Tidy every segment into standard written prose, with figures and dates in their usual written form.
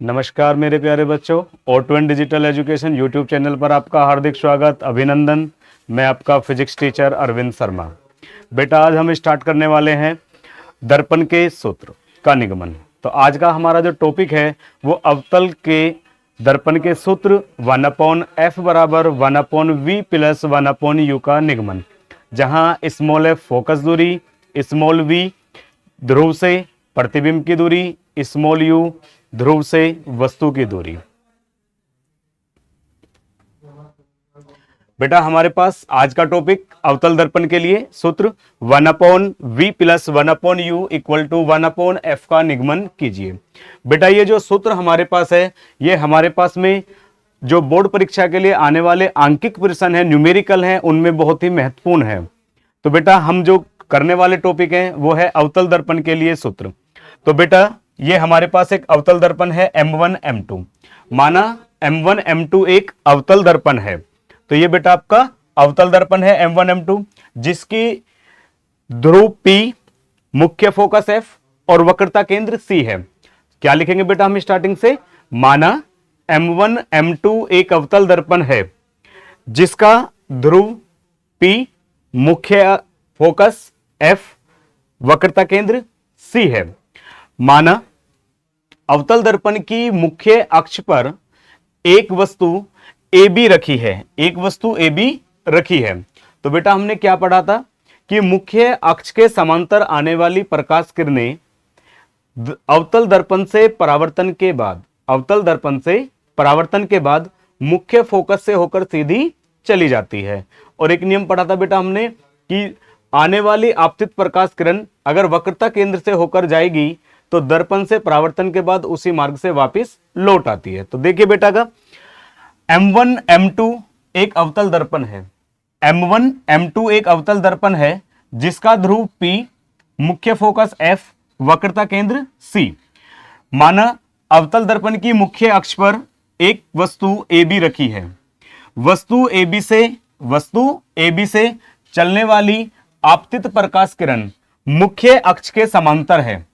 नमस्कार मेरे प्यारे बच्चों, O2N digital education YouTube channel पर आपका हार्दिक स्वागत, अभिनंदन। मैं आपका फिजिक्स टीचर अरविंद शर्मा। बेटा आज हम स्टार्ट करने वाले हैं दर्पण के सूत्र का निगमन। तो आज का हमारा जो टॉपिक है वो अवतल के दर्पण के सूत्र 1/f बराबर 1/v प्लस 1/u का निगमन, जहां स्मॉल f फोकस दूरी, स्मॉल v ध्रुव से प्रतिबिंब की दूरी, स्मॉल u ध्रुव से वस्तु की दूरी। बेटा हमारे पास आज का टॉपिक अवतल दर्पण के लिए सूत्र 1/v plus 1/u equal to 1/f का निगमन कीजिए। बेटा ये जो सूत्र हमारे पास है, ये हमारे पास में जो बोर्ड परीक्षा के लिए आने वाले आंकिक प्रश्न है, न्यूमेरिकल है, उनमें बहुत ही महत्वपूर्ण है। तो बेटा हम जो करने वाले टॉपिक हैं वो है अवतल दर्पण के लिए सूत्र। तो बेटा ये हमारे पास एक अवतल दर्पण है M1 M2, माना M1 M2 एक अवतल दर्पण है। तो ये बेटा आपका अवतल दर्पण है M1 M2, जिसकी ध्रुव P, मुख्य फोकस F और वक्रता केंद्र C है। क्या लिखेंगे बेटा हम स्टार्टिंग से? माना M1 M2 एक अवतल दर्पण है जिसका ध्रुव P, मुख्य फोकस F, वक्रता केंद्र C है। माना अवतल दर्पण की मुख्य अक्ष पर एक वस्तु AB रखी है, एक वस्तु AB रखी है। तो बेटा हमने क्या पढ़ा था कि मुख्य अक्ष के समांतर आने वाली प्रकाश किरणें अवतल दर्पण से परावर्तन के बाद, अवतल दर्पण से परावर्तन के बाद मुख्य फोकस से होकर सीधी चली जाती है। और एक नियम पढ़ा था बेटा हमने कि आने वाली आपतित प्रकाश किरण अगर वक्रता केंद्र से होकर जाएगी तो दर्पण से परावर्तन के बाद उसी मार्ग से वापस लौट आती है। तो देखिए बेटा का M1 M2 एक अवतल दर्पण है, M1 M2 एक अवतल दर्पण है जिसका ध्रुव P, मुख्य फोकस F, वक्रता केंद्र C। माना अवतल दर्पण की मुख्य अक्ष पर एक वस्तु AB रखी है। वस्तु AB से चलने वाली आपतित प्रकाश किरण मुख्य अक्ष के समांतर है।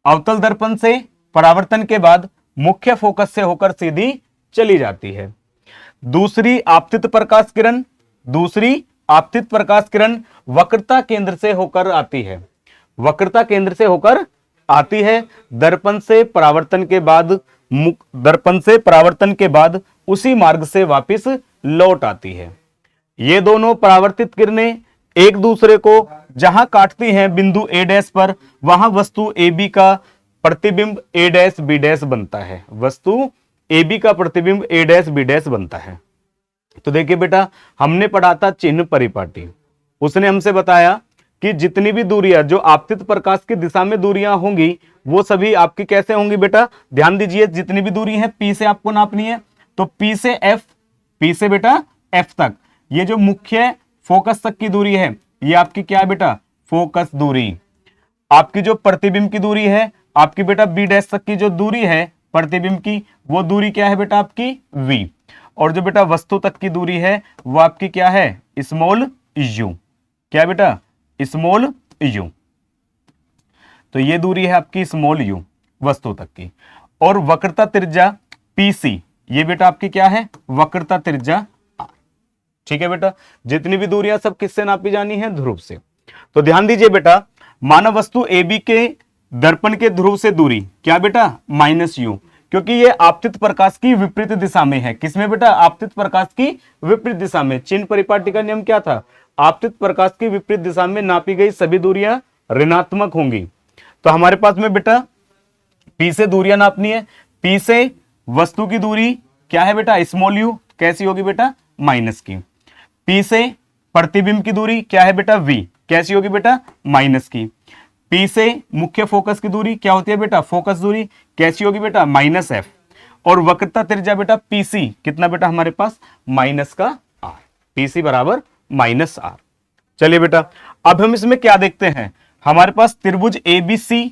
अवतल दर्पण से परावर्तन के बाद मुख्य फोकस से होकर सीधी चली जाती है। दूसरी आपतित प्रकाश किरण वक्रता केंद्र से होकर आती है, वक्रता केंद्र से होकर आती है। दर्पण से परावर्तन के बाद उसी मार्ग से वापस लौट आती है। ये दोनों परावर्तित किरणें एक दूसरे को जहां काटती हैं बिंदु A' पर, वहां वस्तु AB का प्रतिबिंब A', B' बनता है। वस्तु AB का प्रतिबिंब A', बनता है। तो देखिए बेटा हमने पढ़ा था चिन्ह परिपाटी। उसने हमसे बताया कि जितनी भी दूरियां जो आपतित प्रकाश की दिशा में दूरियां होंगी वो सभी आपकी कैसे होंगी बेटा? ध्यान दीजिए, जितनी भी दूरी है P से आपको नापनी है। तो P से बेटा F तक, ये जो मुख्य फोकस तक की दूरी है ये आपकी क्या है बेटा? फोकस दूरी। आपकी जो प्रतिबिंब की दूरी है आपकी बेटा B' तक की जो दूरी है प्रतिबिंब की, वो दूरी क्या है बेटा? आपकी V। और जो बेटा वस्तु तक की दूरी है वो आपकी क्या है? Small u। क्या बेटा? Small u। तो ये दूरी है आपकी स्मॉल u वस्तु तक की। और वक्रता त्रिज्या PC, ये बेटा आपकी क्या है? वक्रता त्रिज्या। ठीक है बेटा, जितनी भी दूरियां सब किससे नापी जानी है? ध्रुव से। तो ध्यान दीजिए बेटा, मानव वस्तु AB के दर्पण के ध्रुव से दूरी क्या बेटा? -u, क्योंकि ये आपतित प्रकाश की विपरीत दिशा में है। किसमें बेटा? आपतित प्रकाश की विपरीत दिशा में। चिन्ह परिपाटी का नियम क्या था? आपतित प्रकाश की विपरीत दिशा में नापी गई सभी दूरियां ऋणात्मक होंगी। तो हमारे पास में बेटा P से दूरियां नापनी है। P से वस्तु की दूरी क्या है बेटा? Small u। कैसी होगी बेटा? माइनस की। P से प्रतिबिंब की दूरी क्या है बेटा? V। कैसी होगी बेटा? माइनस की। P से मुख्य फोकस की दूरी क्या होती है बेटा? फोकस दूरी। कैसी होगी बेटा? -f। और वक्रता त्रिज्या बेटा PC कितना बेटा हमारे पास? -r। PC बराबर -r। चलिए बेटा अब हम इसमें क्या देखते हैं? हमारे पास त्रिभुज ABC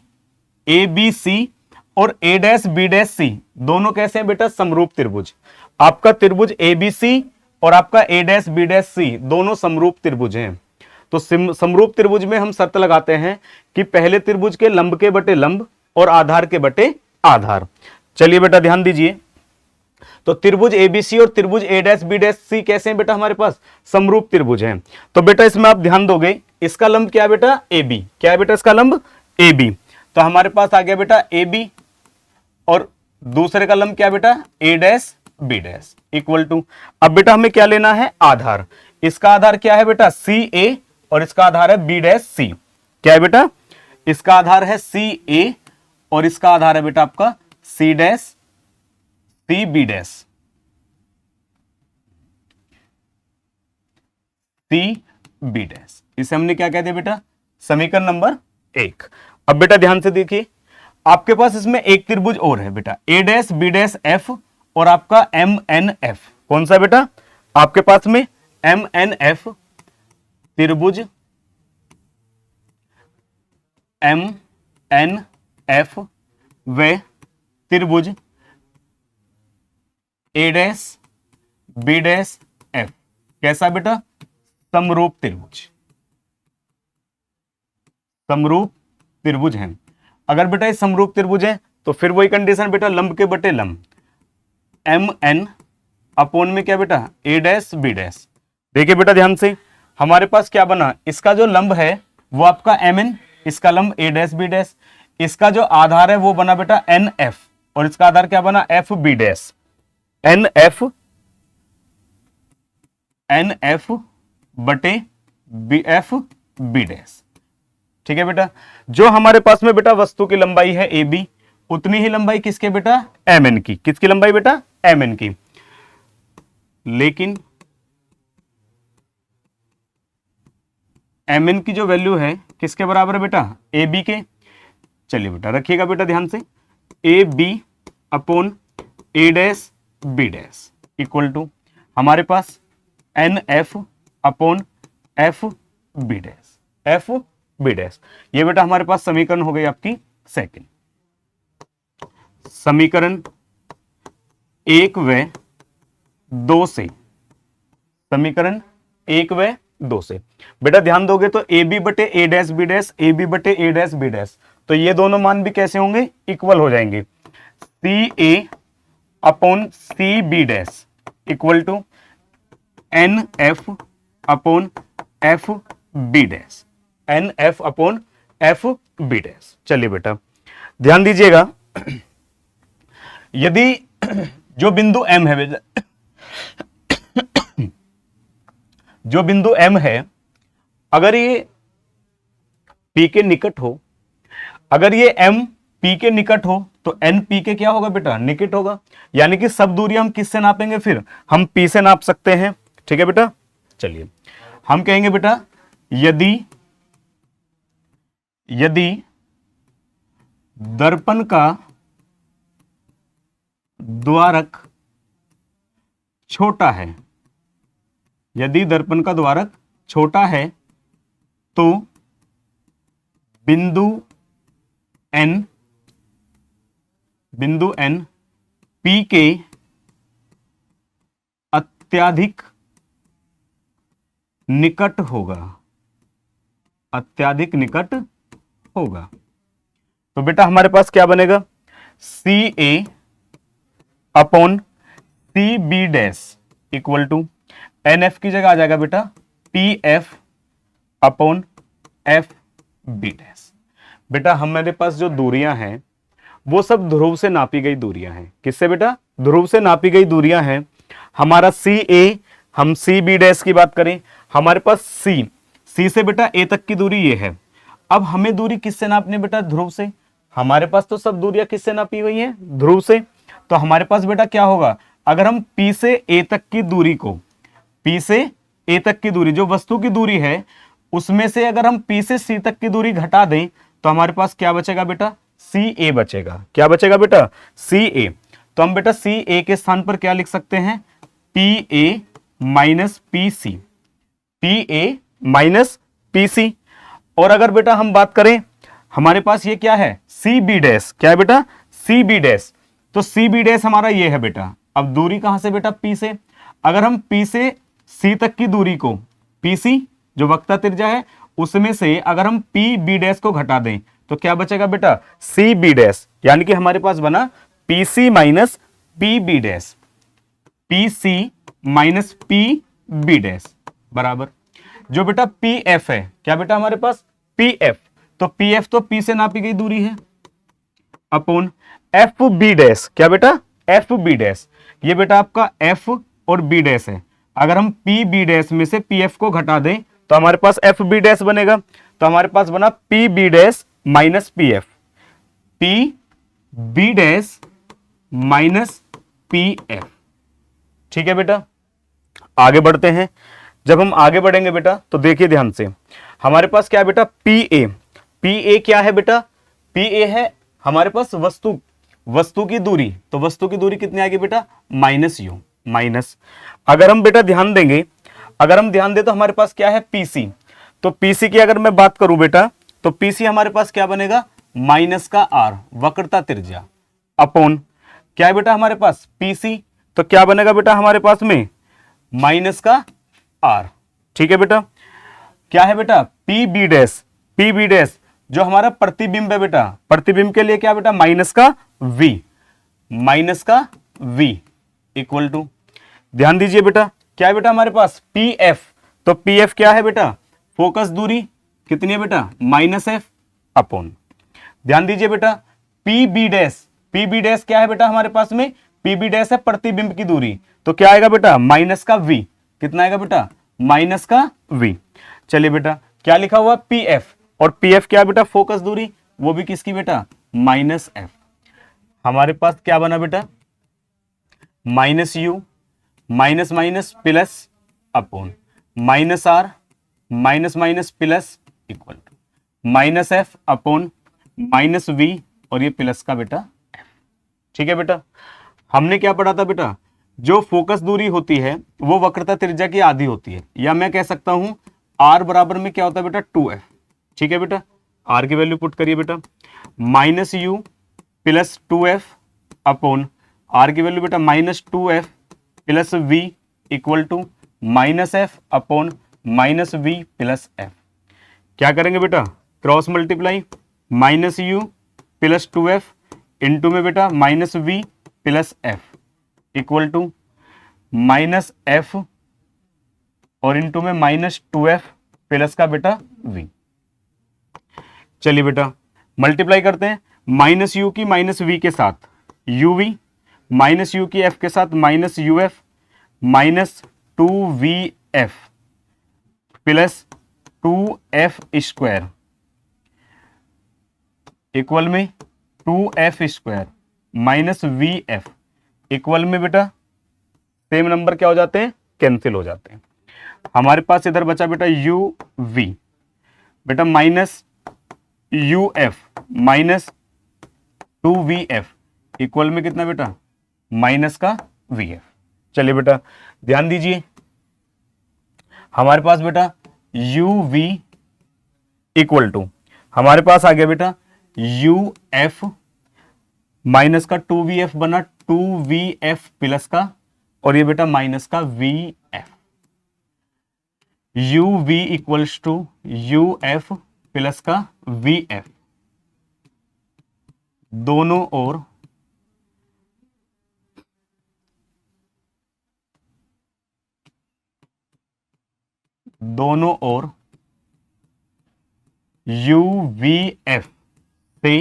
और A', दोनों कैसे हैं बेटा? समरूप त्रिभुज। आपका त्रिभुज ABC और आपका A', दोनों समरूप त्रिभुज हैं। तो समरूप त्रिभुज में हम शर्त लगाते हैं कि पहले त्रिभुज के लंब के बटे लंब और आधार के बटे आधार। चलिए बेटा ध्यान दीजिए, तो त्रिभुज एबीसी और त्रिभुज ए डैश बी डैश सी कैसे हैं बेटा, हमारे पास समरूप त्रिभुज हैं। तो बेटा इसमें आप ध्यान दोगे, इसका लंब क्या है बेटा, ए बी। क्या है बेटा इसका लंब, ए बी। तो हमारे पास आ गया बेटा ए बी, और दूसरे का लंब क्या बेटा, A dash B dash equal to, अब बेटा हमें क्या लेना है, आधार। इसका आधार क्या है बेटा, सी ए, और इसका आधार है बी डैश सी। क्या है बेटा, इसका आधार है सी ए और इसका आधार है बेटा आपका C dash C B dash, C B dash. इसे हमने क्या कहते हैं बेटा, समीकरण नंबर 1। अब बेटा ध्यान से देखिए, आपके पास इसमें एक त्रिभुज और है बेटा, A dash B dash F और आपका एम एन एफ। कौन सा बेटा, आपके पास में एम एन एफ त्रिभुज एम एन एफ व त्रिभुज ए डैश बी डैश एफ। कैसा बेटा, समरूप त्रिभुज, समरूप त्रिभुज है। अगर बेटा ये समरूप त्रिभुज है तो फिर वही कंडीशन बेटा, लंब के बटे लंब, एम एन अपोन में क्या बेटा, ए डैश बी डैश। देखिए बेटा ध्यान से, हमारे पास क्या बना, इसका जो लंब है वो आपका एम एन, इसका लंब ए डैश बी डैश, इसका जो आधार है वो बना बेटा एन एफ, और इसका आधार क्या बना, F B dash, N F बटे बी एफ बी डैश। ठीक है बेटा, जो हमारे पास में बेटा वस्तु की लंबाई है ए बी, उतनी ही लंबाई किसके बेटा, एम एन की। किसकी लंबाई बेटा, एम एन की। लेकिन एम एन की जो वैल्यू है किसके बराबर है बेटा, ए बी के। चलिए बेटा रखिएगा बेटा ध्यान से, A B upon A dash B dash equal to हमारे पास N F upon F B dash, F B dash. ये बेटा हमारे पास समीकरण हो गई आपकी सेकंड। समीकरण 1 व 2 से, समीकरण 1 व 2 से बेटा ध्यान दोगे तो ए बी बटे A dash B dash, A B बटे ए डैश बी डैश, तो ये दोनों मान भी कैसे होंगे, इक्वल हो जाएंगे। C A upon C B dash equal to N F upon F B dash, N F upon F B dash. चलिए बेटा ध्यान दीजिएगा, यदि जो बिंदु M है बेटा, जो बिंदु M है, अगर ये P के निकट हो, अगर ये M P के निकट हो तो N P के क्या होगा बेटा, निकट होगा। यानी कि सब दूरी हम किससे नापेंगे, फिर हम P से नाप सकते हैं। ठीक है बेटा, चलिए हम कहेंगे बेटा, यदि दर्पण का द्वारक छोटा है, यदि दर्पण का द्वारक छोटा है तो बिंदु N P के अत्यधिक निकट होगा, अत्यधिक निकट होगा। तो बेटा हमारे पास क्या बनेगा, C A upon C B dash equal to N F की जगह आ जाएगा बेटा P F upon F B dash. बेटा हमारे पास जो दूरियां हैं वो सब ध्रुव से नापी गई दूरियां हैं। किससे बेटा, ध्रुव से नापी गई दूरियां हैं। हमारा सी ए, हम सी बी डैश की बात करें, हमारे पास सी से बेटा ए तक की दूरी ये है। अब हमें दूरी किससे नापनी बेटा, ध्रुव से। हमारे पास तो सब दूरियां किससे नापी हुई हैं, ध्रुव से। तो हमारे पास बेटा क्या होगा, अगर हम P से A तक की दूरी को, P से A तक की दूरी जो वस्तु की दूरी है, उसमें से अगर हम P से C तक की दूरी घटा दें तो हमारे पास क्या बचेगा बेटा, CA बचेगा। क्या बचेगा बेटा, CA। तो हम बेटा CA के स्थान पर क्या लिख सकते हैं, PA minus PC, PA minus PC। और अगर बेटा हम बात करें, हमारे पास ये क्या है, CB डैश। क्या है बेटा, CB डैश। तो CB डैश हमारा ये है बेटा। अब दूरी कहां से बेटा, P से। अगर हम P से C तक की दूरी को, PC जो वक्ता त्रिज्या है, उसमें से अगर हम PB डैश को घटा दें तो क्या बचेगा बेटा, CB डैश। यानी कि हमारे पास बना P C minus P B dash, P C minus P B dash बराबर जो बेटा पी एफ है, क्या बेटा हमारे पास पी एफ, तो पी एफ तो पी से नापी गई दूरी है, अपॉन एफ बी डैश, क्या बेटा एफ बी डैश, ये बेटा आपका एफ और बी डैश है, अगर हम पी बी डैश में से पी एफ को घटा दें तो हमारे पास एफ बी डैश बनेगा, तो हमारे पास बना P B dash minus P F, P B dash minus P F. ठीक है बेटा, आगे बढ़ते हैं। जब हम आगे बढ़ेंगे बेटा तो देखिए ध्यान से, हमारे पास क्या है बेटा पी ए, पी ए क्या है बेटा, पी ए है हमारे पास वस्तु की दूरी, तो वस्तु की दूरी कितनी आएगी बेटा माइनस यू, माइनस अगर हम बेटा ध्यान देंगे, अगर हम ध्यान दें तो हमारे पास क्या है पीसी, तो पीसी की अगर मैं बात करूं बेटा तो पीसी हमारे पास क्या बनेगा माइनस का आर वक्रता त्रिज्या, अपॉन क्या है बेटा हमारे पास पीसी, तो क्या बनेगा बेटा हमारे पास में माइनस का आर। ठीक है बेटा, क्या है बेटा P B dash, P B dash जो हमारा प्रतिबिंब है बेटा, प्रतिबिंब के लिए क्या बेटा माइनस का v, माइनस का v इक्वल टू, ध्यान दीजिए बेटा क्या है बेटा हमारे पास पी एफ, तो पी एफ क्या है बेटा फोकस दूरी कितनी है बेटा माइनस एफ, अपॉन ध्यान दीजिए बेटा P B dash, P B dash क्या है बेटा हमारे पास में पी बी डैश है प्रतिबिंब की दूरी, तो क्या आएगा बेटा माइनस का v, कितना आएगा बेटा माइनस का v। चलिए बेटा क्या लिखा हुआ पी एफ, और पी एफ क्या बेटा फोकस दूरी, वो भी किसकी बेटा माइनस एफ, हमारे पास क्या बना बेटा minus U minus minus plus upon minus R minus minus plus equal to minus F upon minus V और ये प्लस का बेटा एफ। ठीक है बेटा, हमने क्या पढ़ा था बेटा, जो फोकस दूरी होती है वो वक्रता त्रिज्या की आधी होती है, या मैं कह सकता हूं r बराबर में क्या होता है बेटा 2f। ठीक है बेटा, r की वैल्यू पुट करिए बेटा minus U plus 2f upon r की वैल्यू बेटा minus 2f plus v equal to minus F upon minus V plus F. क्या करेंगे बेटा cross multiply, minus U plus 2f into में बेटा minus V plus F equal to minus F और into में minus 2f plus का बेटा v। चलिए बेटा मल्टीप्लाई करते हैं, माइनस यू की माइनस वी के साथ uv, माइनस यू की f के साथ minus uf minus 2vf plus 2f square equal में 2f square minus vf equal में बेटा सेम नंबर क्या हो जाते हैं कैंसिल हो जाते हैं। हमारे पास इधर बचा बेटा uv बेटा minus uf minus 2vf equal में कितना बेटा माइनस का vf। चलिए बेटा ध्यान दीजिए, हमारे पास बेटा uv इक्वल टू हमारे पास आ गया बेटा uf माइनस का 2vf बना 2vf प्लस का और ये बेटा माइनस का vf, uv equals to uf plus का vf, दोनों ओर uvf से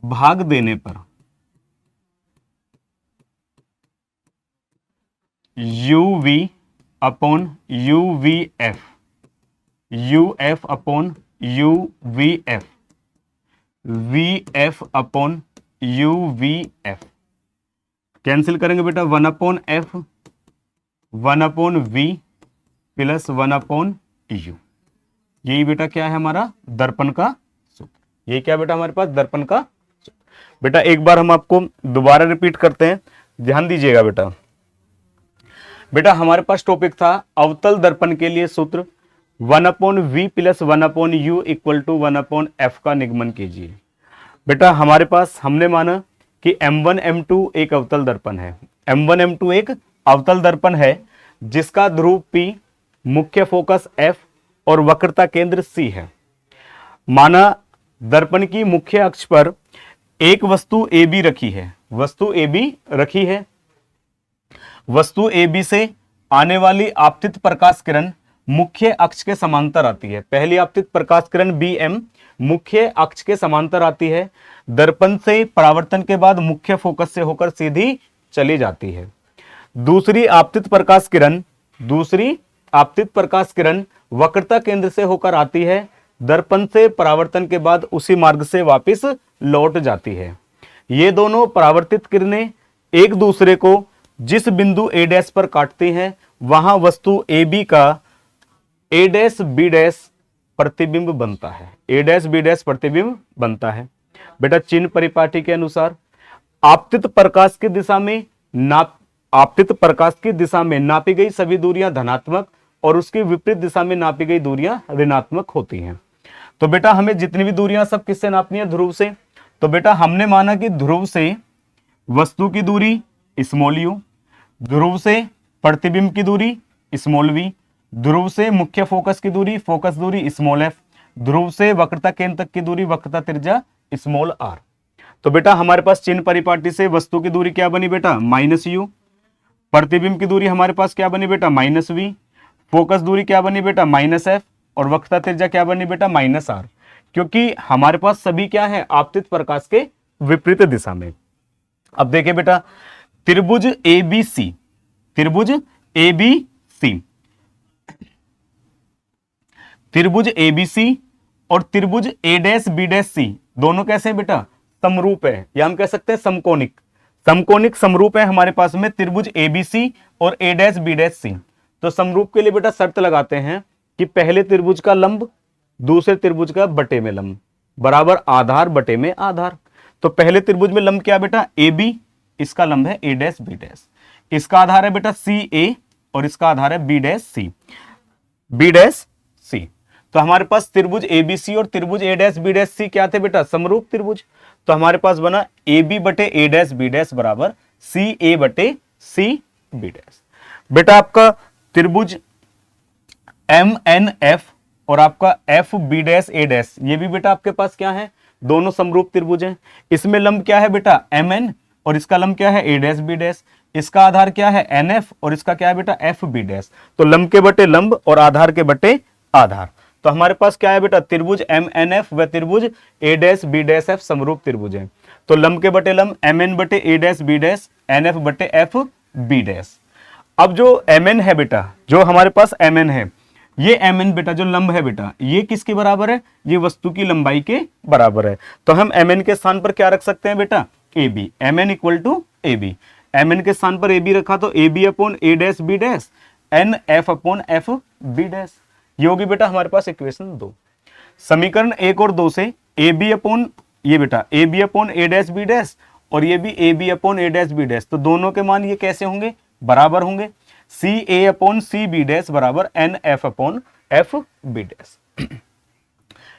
भाग देने पर uv upon uvf, uf upon uvf, vf upon uvf cancel करेंगे बेटा 1 upon f 1 upon v plus 1 upon u। यही बेटा क्या है हमारा दर्पण का सूत्र, ये क्या बेटा हमारे पास दर्पण का सूत्र। बेटा एक बार हम आपको दोबारा रिपीट करते हैं, ध्यान दीजिएगा बेटा। बेटा हमारे पास टॉपिक था अवतल दर्पण के लिए सूत्र 1 upon V plus 1 upon U equal to 1 upon F का निगमन कीजिए। बेटा हमारे पास हमने माना कि M1 M2 एक अवतल दर्पण है, M1 M2 एक अवतल दर्पण है जिसका ध्रुव P, मुख्य फोकस F और वक्रता केंद्र C है। माना दर्पण की मुख्य अक्ष पर एक वस्तु ए बी रखी है, वस्तु ए बी रखी है, वस्तु ए बी से आने वाली आपतित प्रकाश किरण मुख्य अक्ष के समांतर आती है। पहली आपतित प्रकाश किरण बी एम मुख्य अक्ष के समांतर आती है, दर्पण से परावर्तन के बाद मुख्य फोकस से होकर सीधी चली जाती है। दूसरी आपतित प्रकाश किरण वक्रता केंद्र से होकर आती है, दर्पण से परावर्तन के बाद उसी मार्ग से वापस लौट जाती है। ये दोनों परावर्तित किरणें एक दूसरे को जिस बिंदु ए डैश पर काटती हैं वहां वस्तु ए बी का ए डैश बी डैश प्रतिबिंब बनता है, ए डैश बी डैश प्रतिबिंब बनता है। बेटा चिन्ह परिपाटी के अनुसार आपतित प्रकाश की दिशा में नापी गई सभी दूरियां धनात्मक और उसकी विपरीत दिशा में नापी गई दूरियां ऋणात्मक होती हैं। तो बेटा हमें जितनी भी दूरियां सब किससे नापनी है? ध्रुव से। तो बेटा हमने माना कि ध्रुव से वस्तु की दूरी स्मॉल यू, ध्रुव से प्रतिबिंब की दूरी स्मॉल वी, ध्रुव से मुख्य फोकस की दूरी फोकस दूरी स्मॉल एफ, ध्रुव से वक्रता केंद्र तक की दूरी वक्रता त्रिज्या स्मॉल आर। तो बेटा हमारे पास चिन्ह परिपाटी से वस्तु की दूरी क्या बनी बेटा? माइनस यू, प्रतिबिंब की दूरी हमारे पास क्या बनी बेटा? माइनस वी, फोकस दूरी क्या बनी बेटा? माइनस एफ, और वक्रता त्रिज्या क्या बनी बेटा? Minus R. क्योंकि हमारे पास सभी क्या है? आपतित प्रकाश के विपरीत दिशा में। अब देखिए बेटा त्रिभुज एबीसी, त्रिभुज एबीसी, त्रिभुज एबीसी और त्रिभुज ए डैश बी डैश सी दोनों कैसे हैं बेटा? समरूप है, या हम कह सकते हैं समकोणिक। समकोणिक समरूप है हमारे पास में त्रिभुज एबीसी और ए डैश बी डैश सी। तो समरूप के लिए बेटा शर्त लगाते हैं कि पहले त्रिभुज का लंब दूसरे त्रिभुज का बटे में लंब बराबर आधार बटे में आधार। तो पहले त्रिभुज में लंब क्या बेटा? ए बी, इसका लंब है ए डैश बी डैश, इसका आधार है बेटा सी ए और इसका आधार है B dash C, B dash सी। तो हमारे पास त्रिभुज एबीसी और त्रिभुज ए डैश बी डैश सी क्या थे बेटा? समरूप त्रिभुज। तो हमारे पास बना ए बी बटे ए डैश बी डैश बराबर सी ए बटे सी बी डैश। बेटा आपका त्रिभुज एम एन एफ और आपका एफ बी डैश ए डैश ये भी बेटा आपके पास क्या है? दोनों समरूप त्रिभुज हैं। इसमें लंब क्या है बेटा? एम एन और इसका लंब क्या है? ए डैश बी डैश, इसका आधार क्या है? एन एफ और इसका क्या है बेटा? F B dash. तो लंब के बटे लंब और आधार के बटे आधार। तो हमारे पास क्या है बेटा? त्रिभुज एम एन एफ व त्रिभुज ए डैश बी डैश एफ समरूप त्रिभुज है। तो लंब के बटे लंब एम एन बटे A dash B dash, N F बटे एफ बी डैश। अब जो एम एन है बेटा, जो हमारे पास एम एन है, ये एम एन बेटा जो लंब है बेटा ये किसके बराबर है? ये वस्तु की लंबाई के बराबर है। तो हम एम एन के स्थान पर क्या रख सकते हैं बेटा? A B, M N equal to A B. M N के स्थान पर ए बी रखा तो A B upon A dash B dash N F upon F B dash. ये होगी बेटा हमारे पास इक्वेशन 2। समीकरण 1 और 2 से ए बी अपॉन ये बेटा A B upon A dash B dash और ये भी A B upon A dash B dash, तो दोनों के मान ये कैसे होंगे? बराबर होंगे। C A upon C B dash बराबर N F upon F B dash.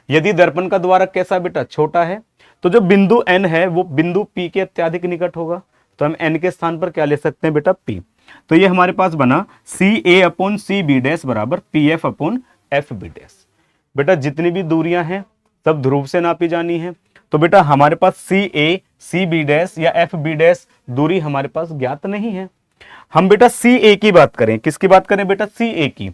यदि दर्पण का द्वारक कैसा बेटा? छोटा है, तो जो बिंदु एन है वो बिंदु पी के अत्यधिक निकट होगा। तो हम एन के स्थान पर क्या ले सकते हैं बेटा? पी। तो ये हमारे पास बना C A upon C B dash बराबर P F upon F B dash. बेटा जितनी भी दूरियां हैं सब ध्रुव से नापी जानी है। तो बेटा हमारे पास सी ए सी बी डैश या एफ बी डैश दूरी हमारे पास ज्ञात नहीं है। हम बेटा सी ए की बात करें। किसकी बात करें बेटा? सी ए की।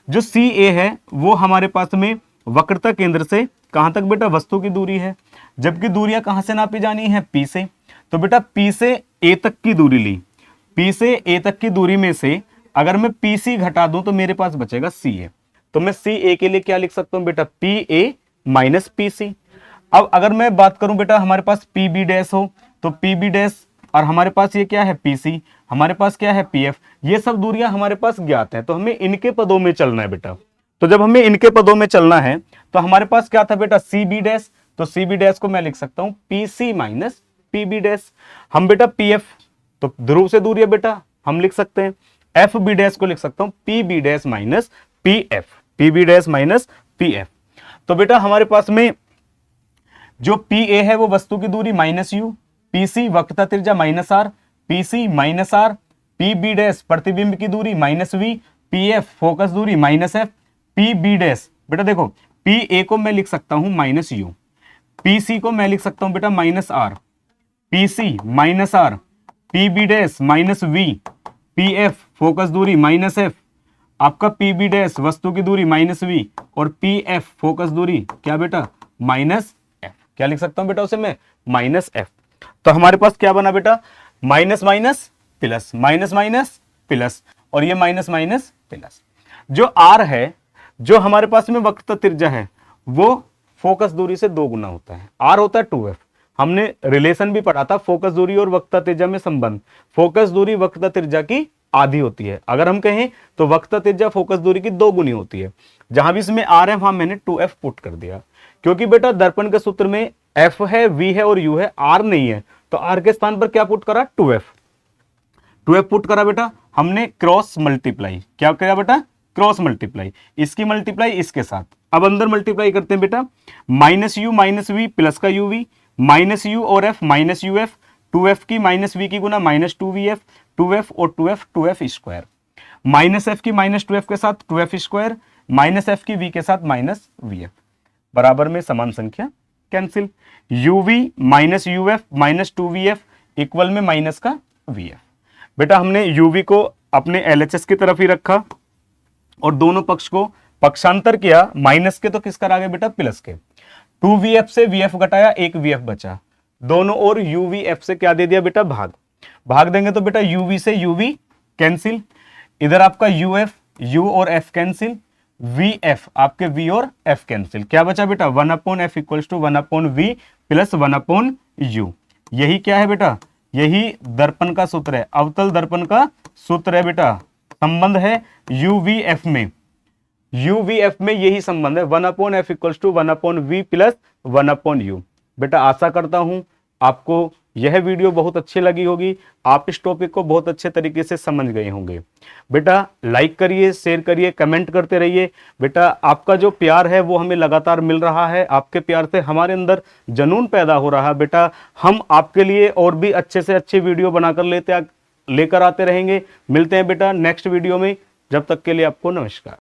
जो सी ए है वो हमारे पास में वक्रता केंद्र से कहां तक बेटा? वस्तु की दूरी है, जबकि दूरियां कहां से नापी जानी है? पी से। तो बेटा पी से ए तक की दूरी ली, पी से ए तक की दूरी में से अगर मैं पी सी घटा दूं तो मेरे पास बचेगा सी ए। तो मैं सी ए के लिए क्या लिख सकता हूं बेटा? P A minus P C. अब अगर मैं बात करूं बेटा हमारे पास पी बी डैश हो तो पी बी डैश और हमारे पास ये क्या है? पी सी, हमारे पास क्या है? P F. ये सब दूरियां हमारे पास ज्ञात हैं, तो हमें इनके पदों में चलना है बेटा। तो जब हमें इनके पदों में चलना है तो हमारे पास क्या था बेटा? C B dash. तो सी बी डैश को मैं लिख सकता हूं P C minus P B dash. हम बेटा पी एफ तो ध्रुव से दूरी है बेटा, हम लिख सकते हैं। एफ बी डैश को लिख सकता हूं P B dash minus P F, P B dash minus P F. तो बेटा हमारे पास में जो पी ए है वो वस्तु की दूरी माइनस यू, पी सी वक्रता त्रिज्या minus R, P C minus R, P B dash प्रतिबिंब की दूरी minus V, P F focus दूरी minus F, P B dash बेटा देखो पी ए को मैं लिख सकता हूं माइनस यू, पी सी को मैं लिख सकता हूं बेटा minus R, PC minus R, PB dash minus V, PF focus दूरी माइनस F, आपका PB डैश वस्तु की दूरी माइनस V, और PF फोकस दूरी क्या बेटा माइनस F। क्या लिख सकता हूं बेटा उसे मैं माइनस F। तो हमारे पास क्या बना बेटा minus minus plus, minus minus plus, और ये माइनस माइनस प्लस। जो R है, जो हमारे पास में वक्रता त्रिज्या है, वो फोकस दूरी से 2 गुना होता है। R होता है 2F। हमने रिलेशन भी पढ़ा था फोकस दूरी और वक्रता त्रिज्या में संबंध। फोकस दूरी वक्रता त्रिज्या की आधी होती है। अगर हम कहें तो वक्रता त्रिज्या फोकस दूरी की 2 गुनी होती है। जहां भी इसमें R है वहां मैंने 2F पुट कर दिया, क्योंकि बेटा दर्पण के सूत्र में F है, V है और U है, R नहीं है, तो R के स्थान पर क्या पुट करा 2F। 2F पुट करा बेटा हमने, क्रॉस मल्टीप्लाई, क्या किया बेटा क्रॉस मल्टीप्लाई, इसकी मल्टीप्लाई इसके साथ। अब अंदर मल्टीप्लाई करते हैं बेटा, minus U minus V plus का यू वी, माइनस यू और F minus U F, 2F की माइनस वी की गुना माइनस 2VF, 2F और 2F 2F square, minus F की माइनस 2F के साथ 2F स्क्वायर, माइनस एफ की V के साथ माइनस VF, बराबर में समान संख्या cancel, UV minus UF minus 2VF equal में माइनस का VF। बेटा हमने UV को अपने LHS की तरफ ही रखा और दोनों पक्ष को पक्षांतर किया, माइनस के तो किसका आ गया बेटा प्लस के, 2VF से VF घटाया, 1 VF बचा, दोनों ओर UVF से क्या दे दिया बेटा भाग, भाग देंगे तो बेटा UV से UV कैंसिल, इधर आपका UF U और F कैंसिल, VF आपके V और F कैंसिल, क्या बचा बेटा 1/F equals to 1/V plus 1/U। यही क्या है बेटा, यही दर्पण का सूत्र है, अवतल दर्पण का सूत्र है बेटा, संबंध है UVF में, UVF में यही संबंध है 1/F equals to 1/V plus 1/U। बेटा आशा करता हूं आपको यह वीडियो बहुत अच्छी लगी होगी, आप इस टॉपिक को बहुत अच्छे तरीके से समझ गए होंगे। बेटा लाइक करिए, शेयर करिए, कमेंट करते रहिए। बेटा आपका जो प्यार है वो हमें लगातार मिल रहा है, आपके प्यार से हमारे अंदर जुनून पैदा हो रहा है। बेटा हम आपके लिए और भी अच्छे से अच्छे वीडियो बनाकर लेकर आते रहेंगे। मिलते हैं बेटा नेक्स्ट वीडियो में, जब तक के लिए आपको नमस्कार।